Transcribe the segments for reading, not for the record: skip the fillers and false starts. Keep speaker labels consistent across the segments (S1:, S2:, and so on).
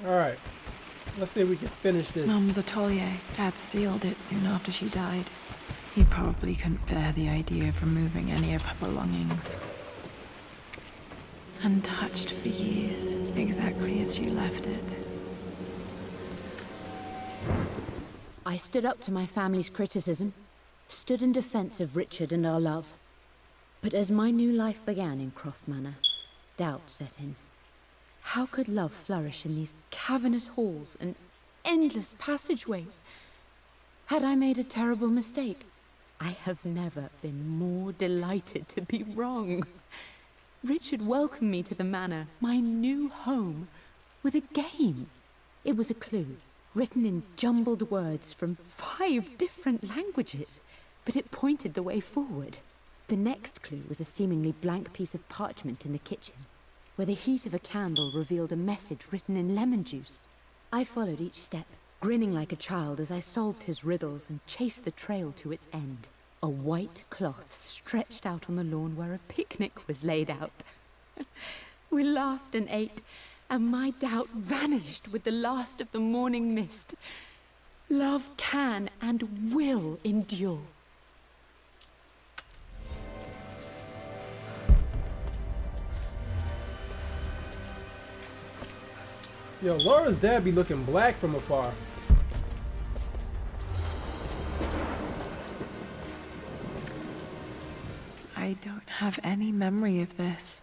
S1: Alright, let's see if we can finish this.
S2: Mum's atelier. Dad sealed it soon after she died. He probably couldn't bear the idea of removing any of her belongings. Untouched for years, exactly as she left it.
S3: I stood up to my family's criticism, stood in defense of Richard and our love. But as my new life began in Croft Manor, doubt set in. How could love flourish in these cavernous halls and endless passageways? Had I made a terrible mistake? I have never been more delighted to be wrong. Richard welcomed me to the manor, my new home, with a game. It was a clue, written in jumbled words from 5 different languages, but it pointed the way forward. The next clue was a seemingly blank piece of parchment in the kitchen, where the heat of a candle revealed a message written in lemon juice. I followed each step, grinning like a child as I solved his riddles and chased the trail to its end. A white cloth stretched out on the lawn where a picnic was laid out. We laughed and ate, and my doubt vanished with the last of the morning mist. Love can and will endure.
S1: Yo, Laura's dad be looking black from afar.
S2: I don't have any memory of this.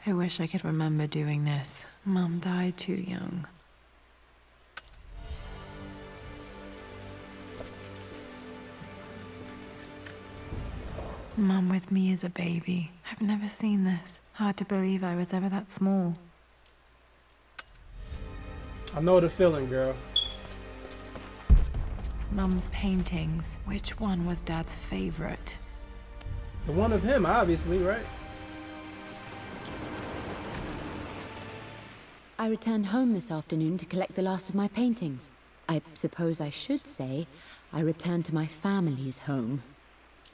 S2: I wish I could remember doing this. Mum died too young. Mum with me as a baby. I've never seen this. Hard to believe I was ever that small.
S1: I know the feeling, girl.
S2: Mum's paintings. Which one was Dad's favorite?
S1: The one of him, obviously, right?
S3: I returned home this afternoon to collect the last of my paintings. I suppose I should say I returned to my family's home.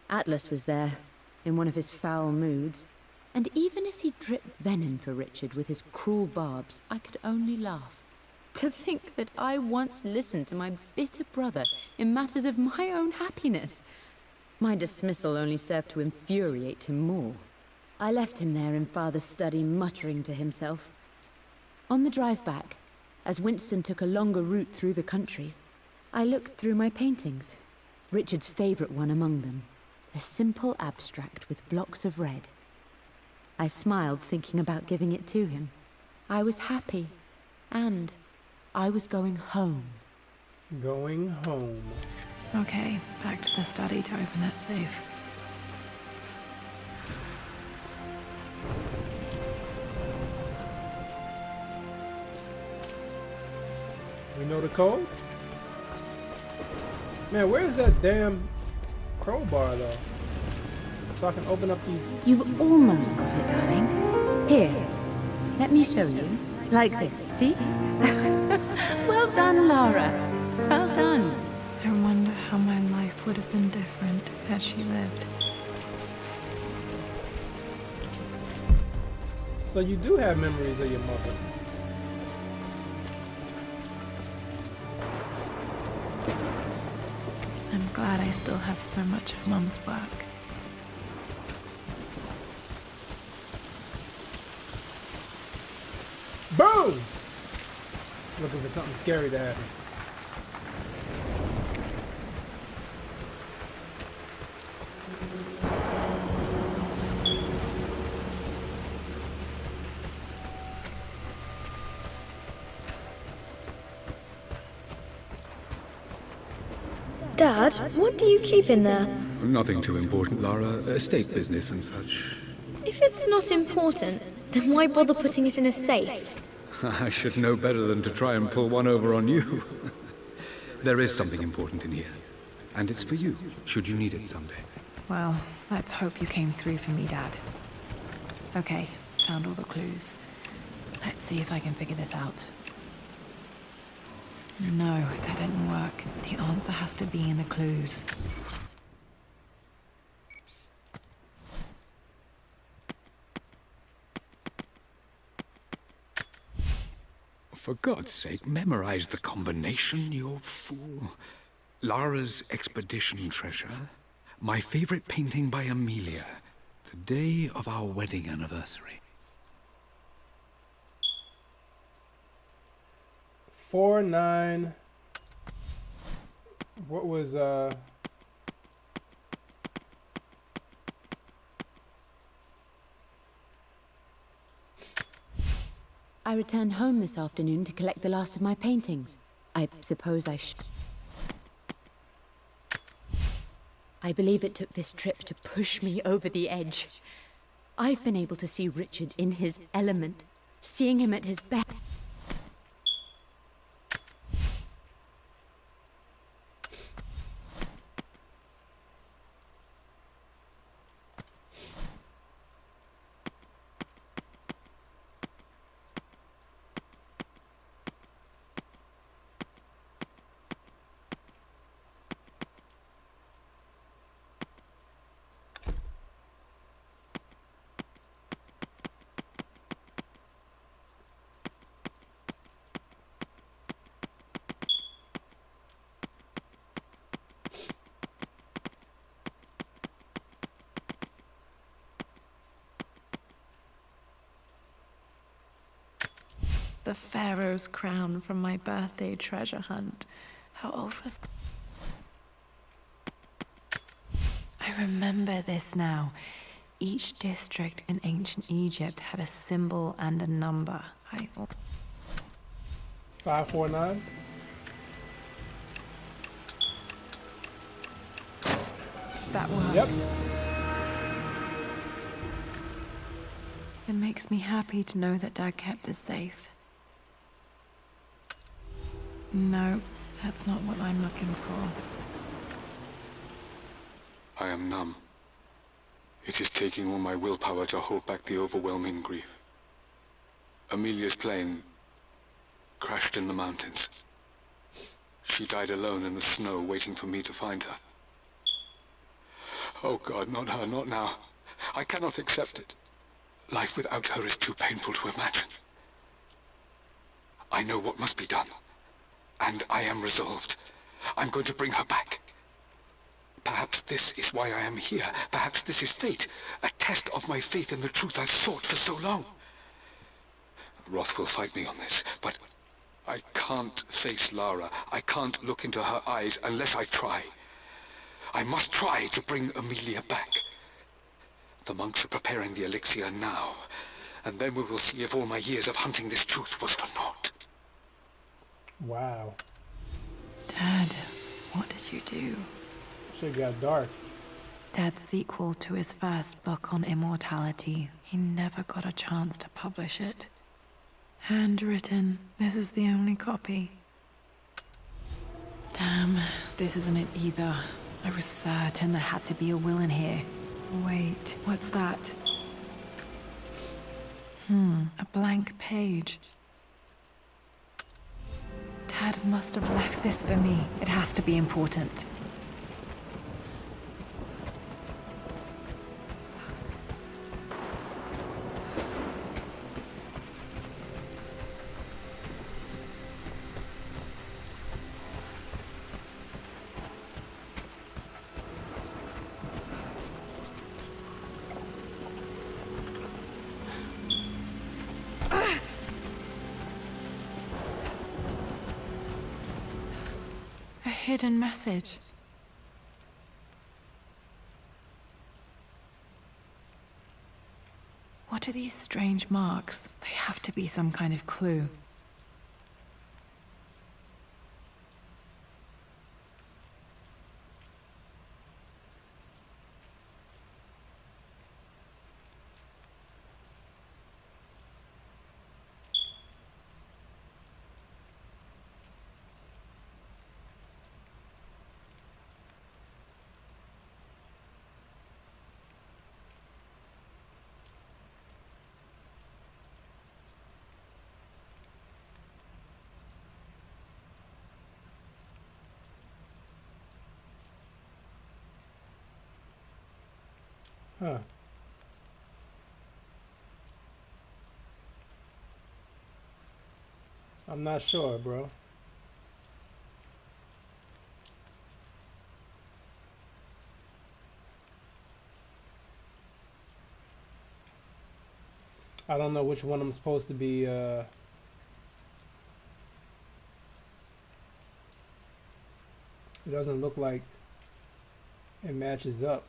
S3: Atlas was there, in one of his foul moods, and even as he dripped venom for Richard with his cruel barbs, I could only laugh. To think that I once listened to my bitter brother in matters of my own happiness. My dismissal only served to infuriate him more. I left him there in Father's study, muttering to himself. On the drive back, as Winston took a longer route through the country, I looked through my paintings, Richard's favorite one among them, a simple abstract with blocks of red. I smiled, thinking about giving it to him. I was happy, and I was going home.
S1: Going home.
S2: Okay, back to the study to open that safe.
S1: We know the code? Man, where's that damn crowbar, though? So I can open up these...
S3: You've almost got it, darling. Here, let me show you. Like this, see? Well done, Lara. Well done.
S2: I wonder how my life would have been different had she lived.
S1: So you do have memories of your mother.
S2: I'm glad I still have so much of Mum's work.
S1: Boom! Looking for something scary to happen.
S4: Dad, what do you keep in there?
S5: Nothing too important, Lara. Estate business and such.
S4: If it's not important, then why bother putting it in a safe?
S5: I should know better than to try and pull one over on you. There is something important in here. And it's for you, should you need it someday.
S2: Well, let's hope you came through for me, Dad. Okay, found all the clues. Let's see if I can figure this out. No, that didn't work. The answer has to be in the clues.
S5: For God's sake, memorize the combination, you fool. Lara's expedition treasure, my favorite painting by Amelia, the day of our wedding anniversary.
S1: 4-9. What was
S3: I returned home this afternoon to collect the last of my paintings. I suppose I believe it took this trip to push me over the edge. I've been able to see Richard in his element, seeing him at his best.
S2: The Pharaoh's crown from my birthday treasure hunt. How old was... I remember this now. Each district in ancient Egypt had a symbol and a number.
S1: 5-4-9?
S2: That one.
S1: Yep.
S2: It makes me happy to know that Dad kept it safe. No, that's not what I'm looking for.
S6: I am numb. It is taking all my willpower to hold back the overwhelming grief. Amelia's plane crashed in the mountains. She died alone in the snow, waiting for me to find her. Oh God, not her, not now. I cannot accept it. Life without her is too painful to imagine. I know what must be done. And I am resolved. I'm going to bring her back. Perhaps this is why I am here. Perhaps this is fate. A test of my faith in the truth I've sought for so long. Roth will fight me on this, but I can't face Lara. I can't look into her eyes unless I try. I must try to bring Amelia back. The monks are preparing the elixir now, and then we will see if all my years of hunting this truth was for naught.
S1: Wow.
S2: Dad, what did you do?
S1: Shit got dark.
S2: Dad's sequel to his first book on immortality. He never got a chance to publish it. Handwritten. This is the only copy. Damn, this isn't it either. I was certain there had to be a will in here. Wait, what's that? A blank page. Dad must have left this for me. It has to be important. A hidden message. What are these strange marks? They have to be some kind of clue.
S1: Huh. I'm not sure, bro. I don't know which one I'm supposed to be, it doesn't look like it matches up.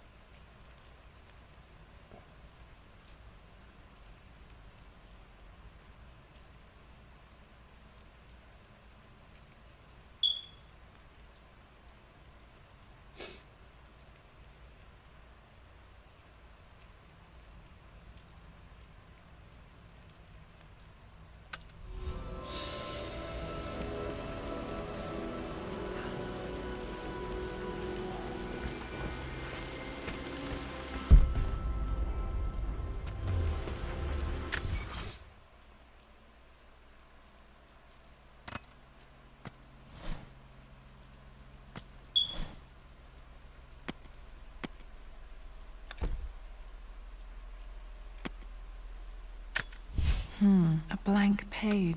S2: A blank page.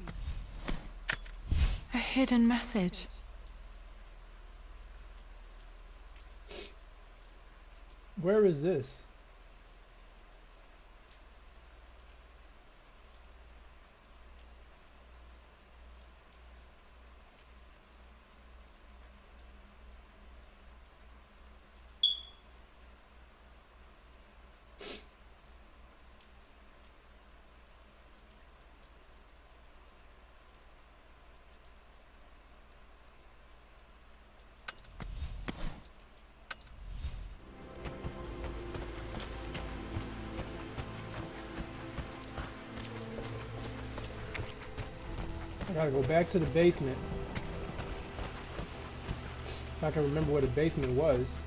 S2: A hidden message.
S1: Where is this? I gotta go back to the basement. If I can remember where the basement was.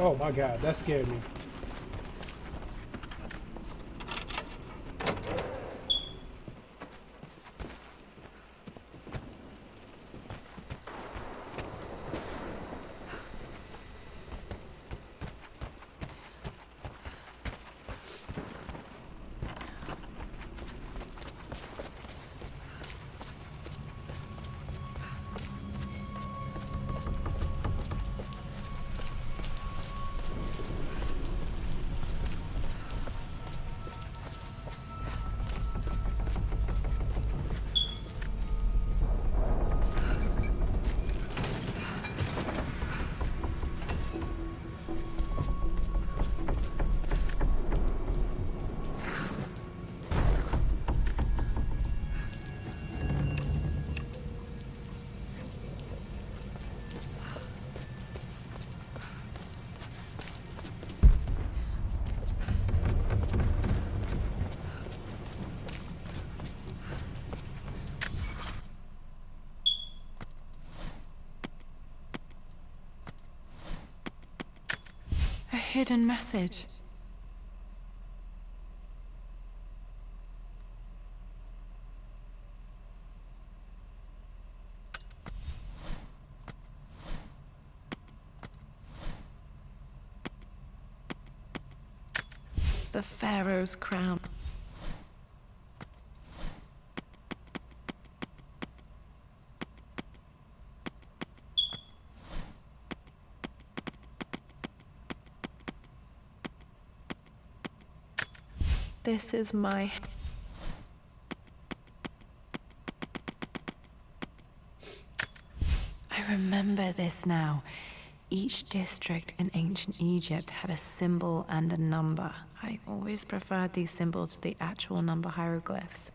S1: Oh my god, that scared me.
S2: A hidden message. The Pharaoh's crown. This is my... I remember this now. Each district in ancient Egypt had a symbol and a number. I always preferred these symbols to the actual number hieroglyphs.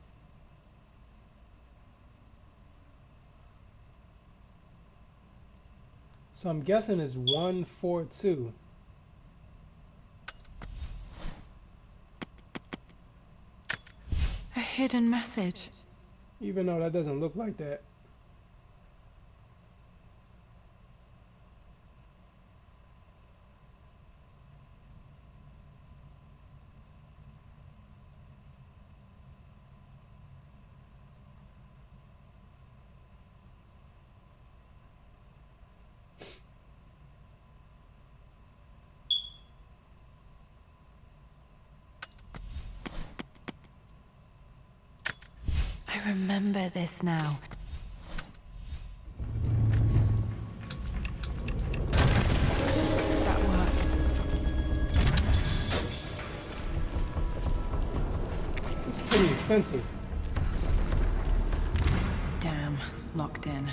S1: So I'm guessing it's 142.
S2: A hidden message.
S1: Even though that doesn't look like that.
S2: I remember this now. That worked.
S1: This is pretty expensive.
S2: Damn, locked in.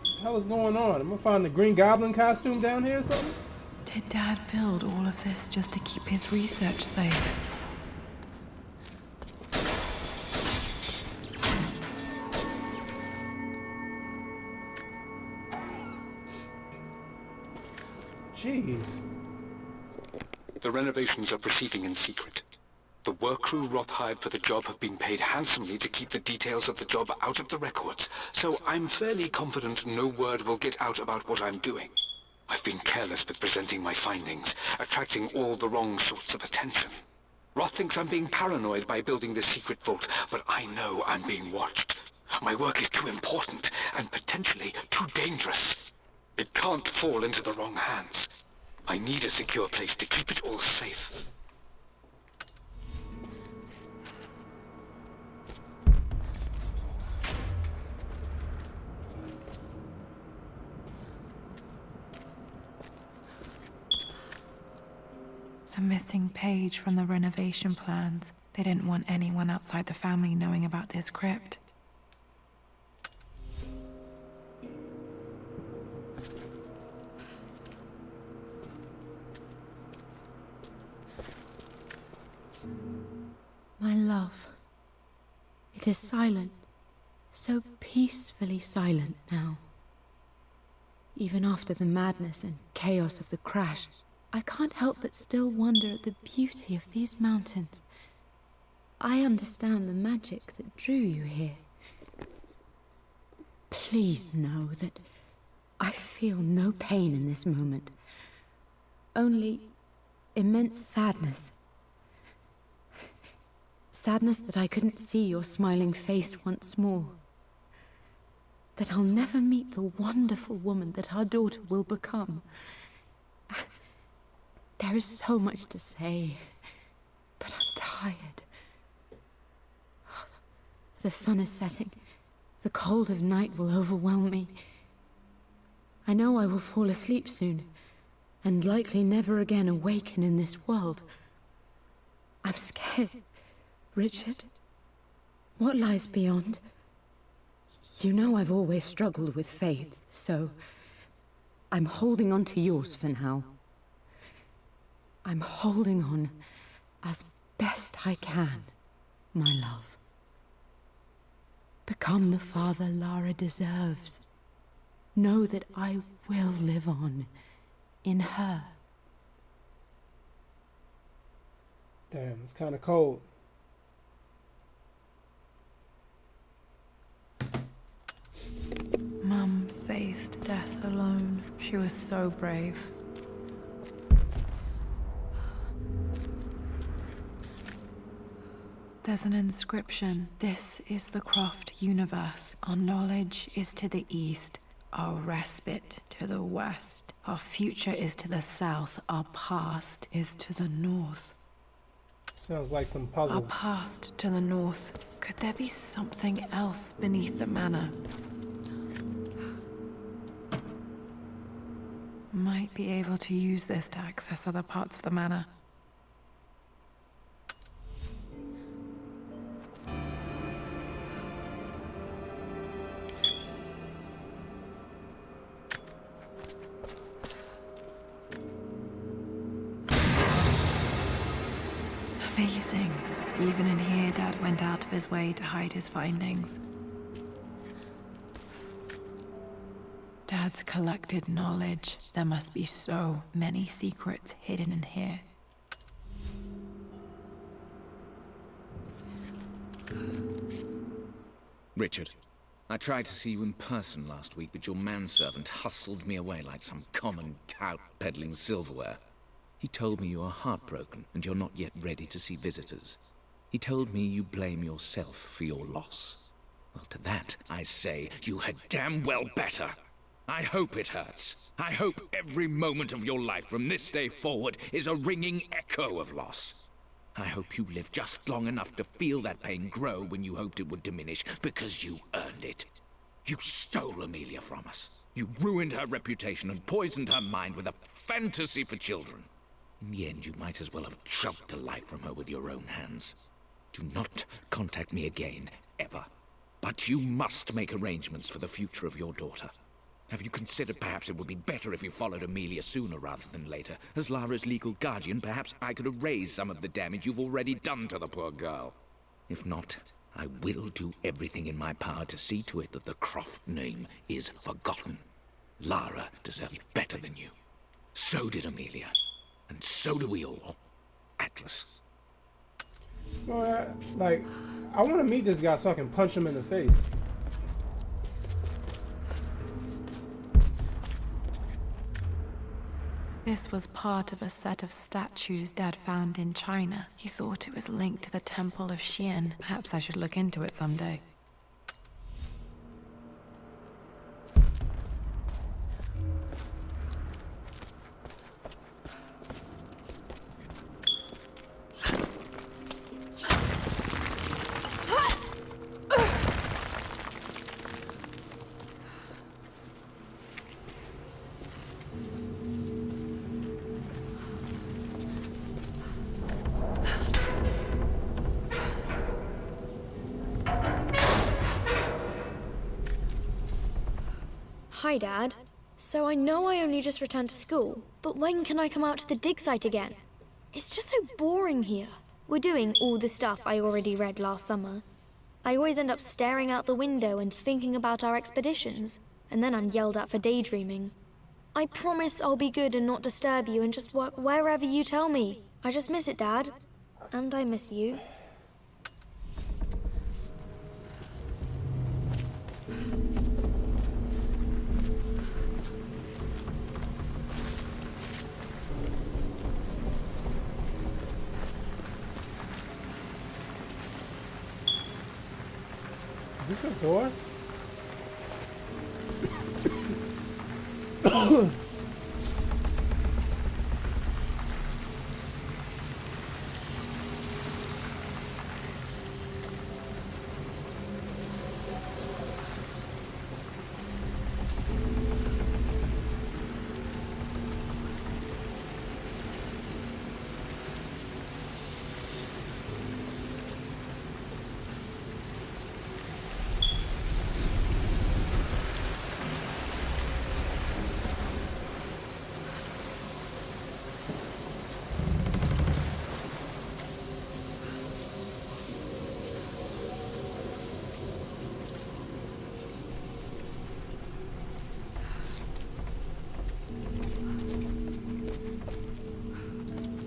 S1: What the hell is going on? I'm gonna find the Green Goblin costume down here or something?
S2: Did Dad build all of this just to keep his research safe?
S1: Jeez.
S6: The renovations are proceeding in secret. The work crew Roth hired for the job have been paid handsomely to keep the details of the job out of the records, so I'm fairly confident no word will get out about what I'm doing. I've been careless with presenting my findings, attracting all the wrong sorts of attention. Roth thinks I'm being paranoid by building this secret vault, but I know I'm being watched. My work is too important, and potentially too dangerous. It can't fall into the wrong hands. I need a secure place to keep it all safe.
S2: The missing page from the renovation plans. They didn't want anyone outside the family knowing about this crypt.
S3: My love. It is silent. So peacefully silent now. Even after the madness and chaos of the crash, I can't help but still wonder at the beauty of these mountains. I understand the magic that drew you here. Please know that I feel no pain in this moment. Only immense sadness. Sadness that I couldn't see your smiling face once more. That I'll never meet the wonderful woman that our daughter will become. There is so much to say, but I'm tired. The sun is setting. The cold of night will overwhelm me. I know I will fall asleep soon, and likely never again awaken in this world. I'm scared. Richard, what lies beyond? You know I've always struggled with faith, so I'm holding on to yours for now. I'm holding on as best I can, my love. Become the father Lara deserves. Know that I will live on in her.
S1: Damn, it's kind of cold.
S2: Mum faced death alone. She was so brave. There's an inscription. This is the Croft universe. Our knowledge is to the east, our respite to the west. Our future is to the south, our past is to the north.
S1: Sounds like some
S2: Our
S1: puzzle.
S2: past to the north. Could there be something else beneath the manor? Might be able to use this to access other parts of the manor. Amazing. Even in here, Dad went out of his way to hide his findings. Dad's collected knowledge. There must be so many secrets hidden in here.
S7: Richard, I tried to see you in person last week, but your manservant hustled me away like some common tout peddling silverware. He told me you are heartbroken and you're not yet ready to see visitors. He told me you blame yourself for your loss. Well, to that, I say you had damn well better. I hope it hurts. I hope every moment of your life from this day forward is a ringing echo of loss. I hope you live just long enough to feel that pain grow when you hoped it would diminish, because you earned it. You stole Amelia from us. You ruined her reputation and poisoned her mind with a fantasy for children. In the end, you might as well have choked the life from her with your own hands. Do not contact me again, ever. But you must make arrangements for the future of your daughter. Have you considered perhaps it would be better if you followed Amelia sooner rather than later? As Lara's legal guardian, perhaps I could erase some of the damage you've already done to the poor girl. If not, I will do everything in my power to see to it that the Croft name is forgotten. Lara deserves better than you. So did Amelia. And so do we all. Atlas.
S1: Well, like, I want to meet this guy so I can punch him in the face.
S2: This was part of a set of statues Dad found in China. He thought it was linked to the Temple of Xian. Perhaps I should look into it someday.
S4: Hi, Dad. So I know I only just returned to school, but when can I come out to the dig site again? It's just so boring here. We're doing all the stuff I already read last summer. I always end up staring out the window and thinking about our expeditions, and then I'm yelled at for daydreaming. I promise I'll be good and not disturb you and just work wherever you tell me. I just miss it, Dad. And I miss you.
S1: Is this a door?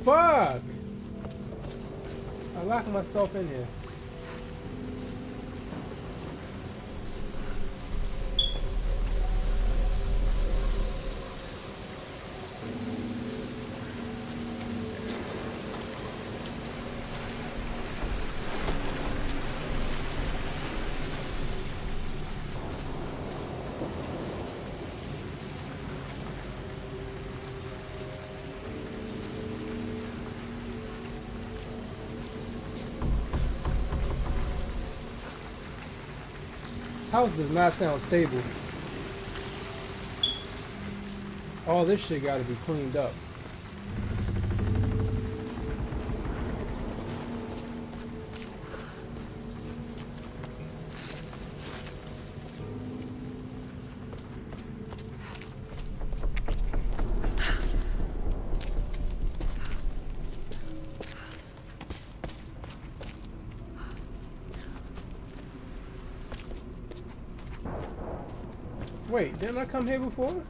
S1: Fuck! I locked myself in here. House does not sound stable. All this shit gotta be cleaned up. Wait, didn't I come here before?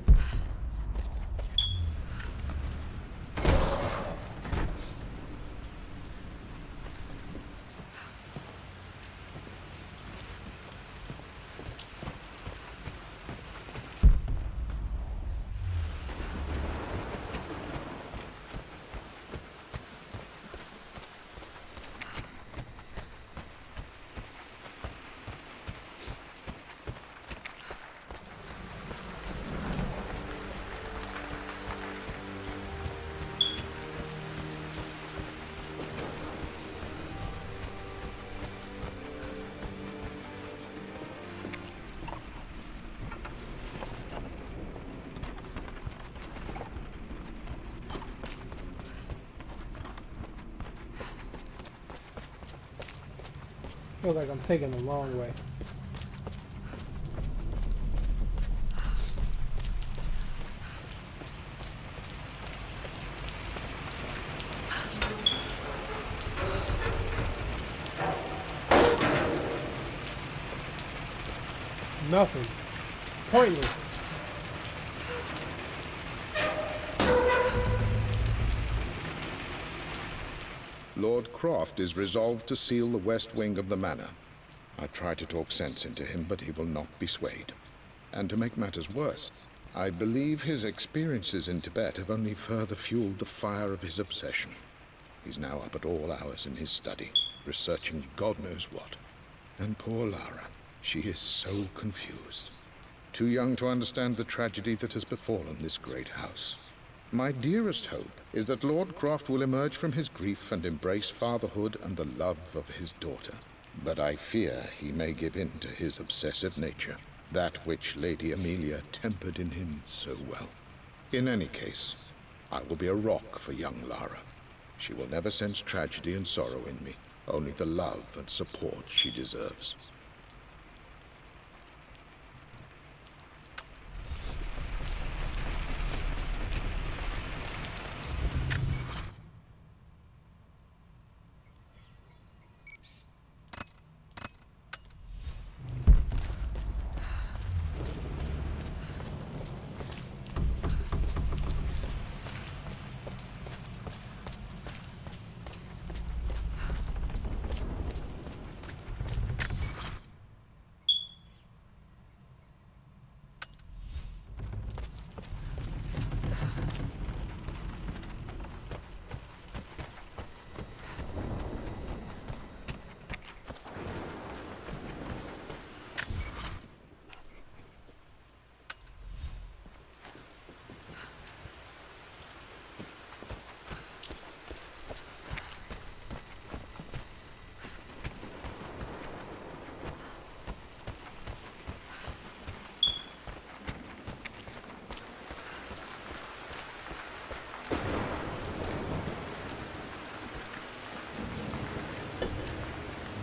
S1: feel like I'm taking the long way. Nothing. Pointless.
S8: Lord Croft is resolved to seal the west wing of the manor. I try to talk sense into him, but he will not be swayed. And to make matters worse, I believe his experiences in Tibet have only further fueled the fire of his obsession. He's now up at all hours in his study, researching God knows what. And poor Lara, she is so confused. Too young to understand the tragedy that has befallen this great house. My dearest hope is that Lord Croft will emerge from his grief and embrace fatherhood and the love of his daughter. But I fear he may give in to his obsessive nature, that which Lady Amelia tempered in him so well. In any case, I will be a rock for young Lara. She will never sense tragedy and sorrow in me, only the love and support she deserves.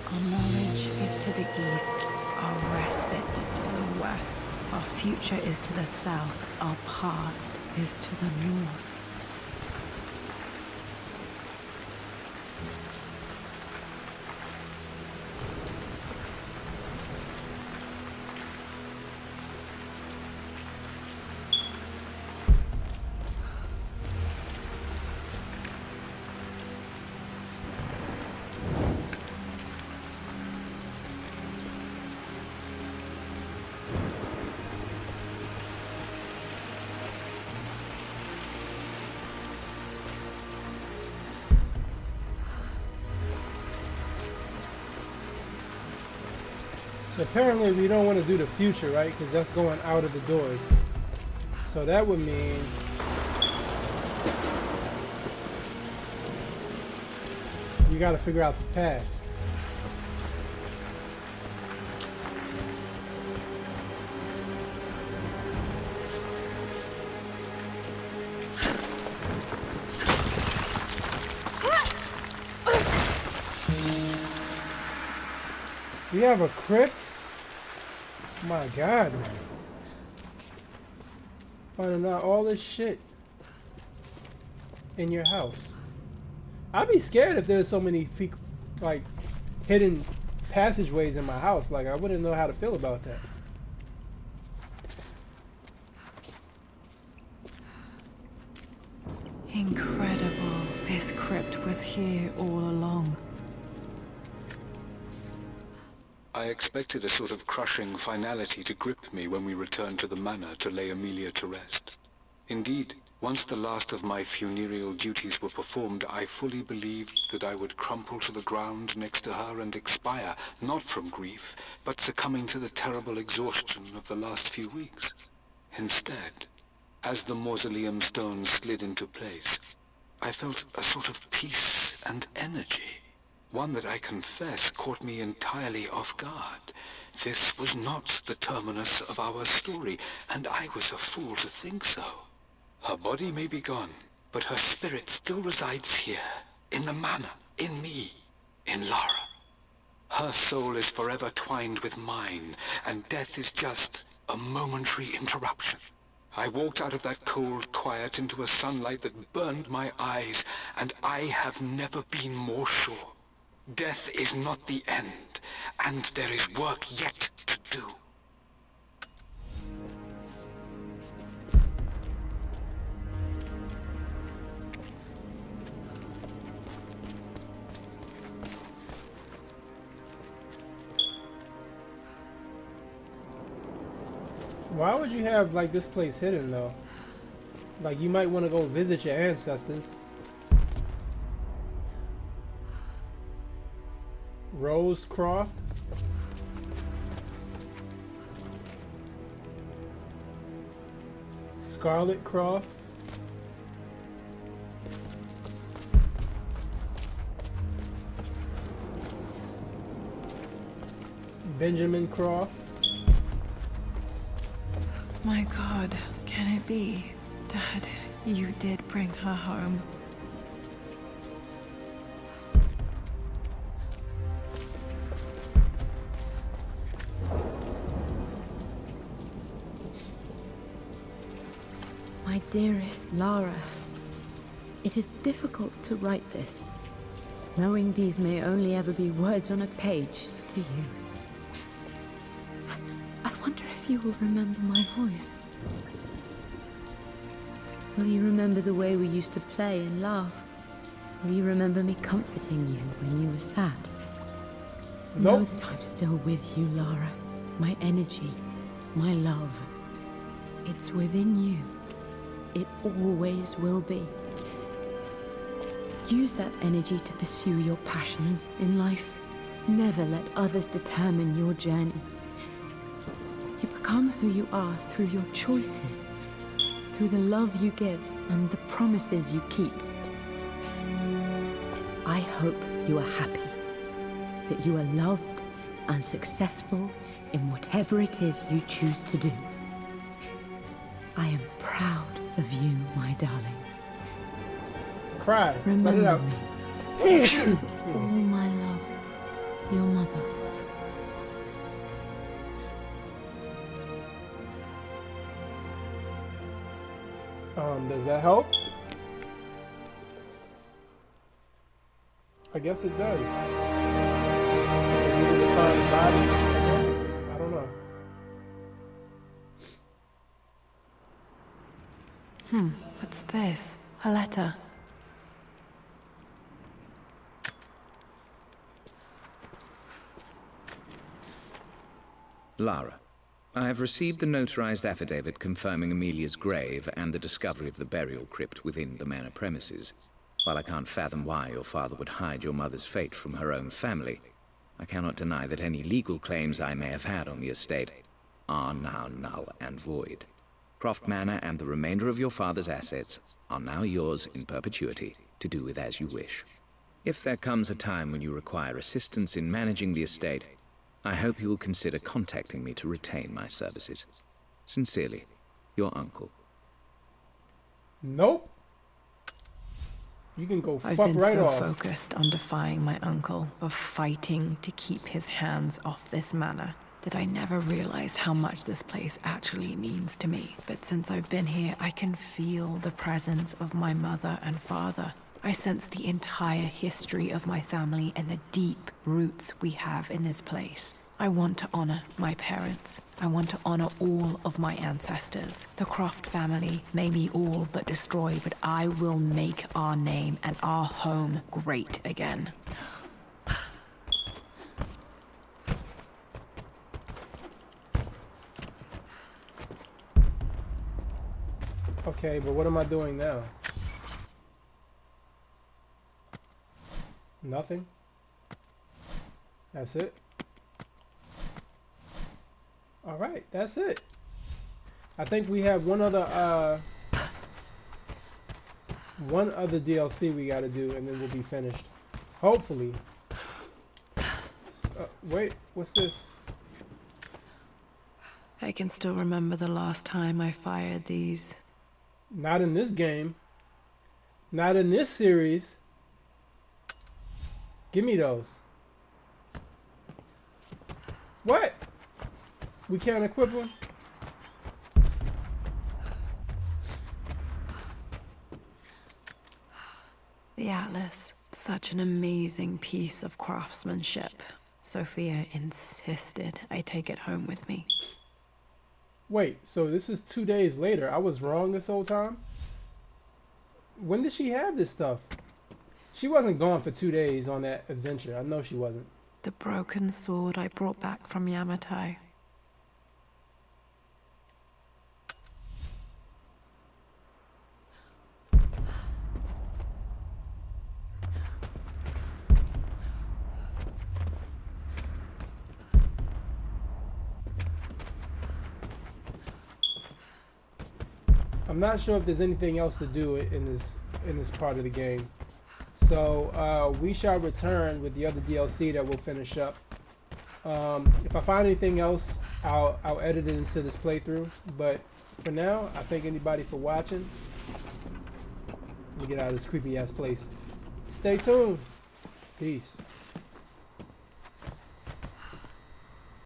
S2: Our knowledge is to the east, our respite to the west. Our future is to the south, our past is to the north.
S1: So apparently we don't want to do the future, right? Because that's going out of the doors. So that would mean we got to figure out the past. We have a crypt? My God, man. Finding out all this shit in your house. I'd be scared if there's so many, like, hidden passageways in my house. Like, I wouldn't know how to feel about that.
S2: Incredible. This crypt was here all along.
S6: I expected a sort of crushing finality to grip me when we returned to the manor to lay Amelia to rest. Indeed, once the last of my funereal duties were performed, I fully believed that I would crumple to the ground next to her and expire, not from grief, but succumbing to the terrible exhaustion of the last few weeks. Instead, as the mausoleum stones slid into place, I felt a sort of peace and energy. One that I confess caught me entirely off guard. This was not the terminus of our story, and I was a fool to think so. Her body may be gone, but her spirit still resides here, in the manor, in me, in Lara. Her soul is forever twined with mine, and death is just a momentary interruption. I walked out of that cold quiet into a sunlight that burned my eyes, and I have never been more sure. Death is not the end, and there is work yet to do.
S1: Why would you have like this place hidden though? Like you might want to go visit your ancestors. Rose Croft. Scarlet Croft. Benjamin Croft.
S2: My God, can it be? Dad, you did bring her home.
S3: My dearest Lara, it is difficult to write this, knowing these may only ever be words on a page to you. I wonder if you will remember my voice. Will you remember the way we used to play and laugh? Will you remember me comforting you when you were sad?
S1: Nope.
S3: Know that I'm still with you, Lara. My energy, my love. It's within you. It always will be. Use that energy to pursue your passions in life. Never let others determine your journey. You become who you are through your choices, through the love you give and the promises you keep. I hope you are happy, that you are loved and successful in whatever it is you choose to do. I am proud of you, my darling.
S1: Cry. Let it
S3: Remember
S1: out.
S3: me. With all my love, your mother.
S1: Does that help? I guess it does. Maybe to find the body, I guess? I don't know.
S2: What's this? A letter.
S7: Lara, I have received the notarized affidavit confirming Amelia's grave and the discovery of the burial crypt within the manor premises. While I can't fathom why your father would hide your mother's fate from her own family, I cannot deny that any legal claims I may have had on the estate are now null and void. Croft Manor and the remainder of your father's assets are now yours in perpetuity to do with as you wish. If there comes a time when you require assistance in managing the estate, I hope you will consider contacting me to retain my services. Sincerely, your uncle.
S1: Nope. You can go
S2: I've
S1: fuck
S2: been
S1: right
S2: so
S1: off.
S2: focused on defying my uncle, of fighting to keep his hands off this manor, that I never realized how much this place actually means to me. But since I've been here, I can feel the presence of my mother and father. I sense the entire history of my family and the deep roots we have in this place. I want to honor my parents. I want to honor all of my ancestors. The Croft family may be all but destroyed, but I will make our name and our home great again.
S1: Okay, but what am I doing now? Nothing? That's it? Alright, that's it. I think we have one other DLC we gotta do and then we'll be finished. Hopefully. Wait, what's this?
S2: I can still remember the last time I fired these.
S1: Not in this game. Not in this series. Give me those. What? We can't equip him?
S2: The Atlas, such an amazing piece of craftsmanship. Sophia insisted I take it home with me.
S1: Wait, so this is 2 days later. I was wrong this whole time? When did she have this stuff? She wasn't gone for 2 days on that adventure. I know she wasn't.
S2: The broken sword I brought back from Yamato.
S1: I'm not sure if there's anything else to do in this part of the game. So we shall return with the other DLC that we'll finish up. If I find anything else, I'll edit it into this playthrough. But for now, I thank anybody for watching. Let me get out of this creepy ass place. Stay tuned. Peace.